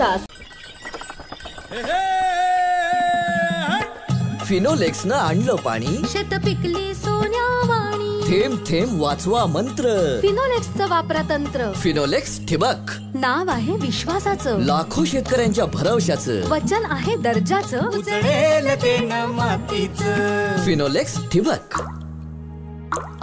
तास। फिनोलेक्सनं आणलं पाणी, शेत पिकली सोन्यावाणी। थेंब थेंब वाचवा मंत्र, फिनोलेक्सचं वापरा तंत्र। फिनोलेक्स ठिबक, नाव आहे विश्वासाचं, लाखो शेतकऱ्यांच्या भरवशाचं, वचन आहे दर्जाचं। उजळेल ते न मातीचं। फिनोलेक्स ठिबक,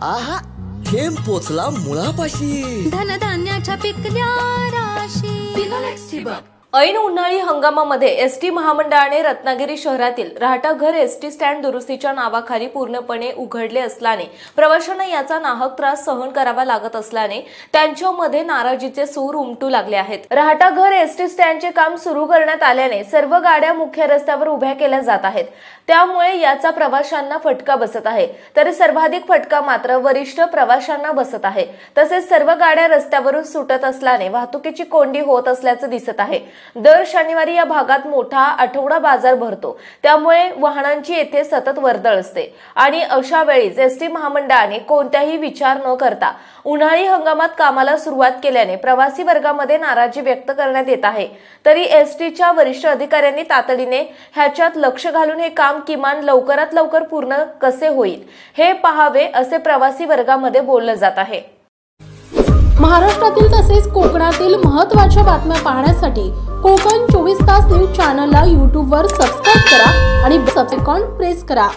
आहा थेंब पोचला मुळापाशी, धनधान्याच्या पिकल्या राशी। फिनोलेक्स ठिबक। ऐन उन्हाळी हंगामामध्ये एसटी महामंडळाने रत्नागिरी शहरातील राहटाघर एसटी स्टँड दुरुस्तीच्या नावाखाली पूर्णपणे उघडले असल्याने प्रवाशांना याचा नाहक त्रास सहन करावा लागत असल्याने त्यांच्यामध्ये नाराजीचे सूर उमटू लागले आहेत। राहटाघर एसटी स्टँडचे काम सुरू करण्यात आल्याने सर्व गाड्या मुख्य रस्त्यावर उभ्या केल्या जात आहेत, त्यामुळे याचा प्रवाशांना फटका बसत आहे। तर सर्वाधिक फटका मात्र वरिष्ठ प्रवाशांना बसत आहे। तसेच सर्व गाड्या रस्त्यावरून सुटत असल्याने वाहतुकीची कोंडी होत असल्याचं दिसत आहे। दर शनिवारी या भागात मोठा आठवडा बाजार भरतो, त्यामुळे वाहनांची येथे सतत वर्दळ असते आणि अशा वेळीच एसटी महामंडळाने कोणताही विचार न करता उन्हाळी हंगामात कामाला सुरुवात केल्याने प्रवासी वर्गामध्ये नाराजी व्यक्त करण्यात येत आहे। तरी एसटीच्या वरिष्ठ अधिकाऱ्यांनी तातडीने ह्याच्यात लक्ष घालून हे काम किमान लवकरात लवकर पूर्ण कसे होईल हे पाहावे असे प्रवासी वर्गामध्ये बोललं जात आहे। महाराष्ट्रातील तसेच कोकणातील महत्त्वाच्या बातम्या पाहण्यासाठी कोकण 24 तास न्यूज चॅनलला YouTube वर सबस्क्राइब करा आणि बेल आयकॉन प्रेस करा।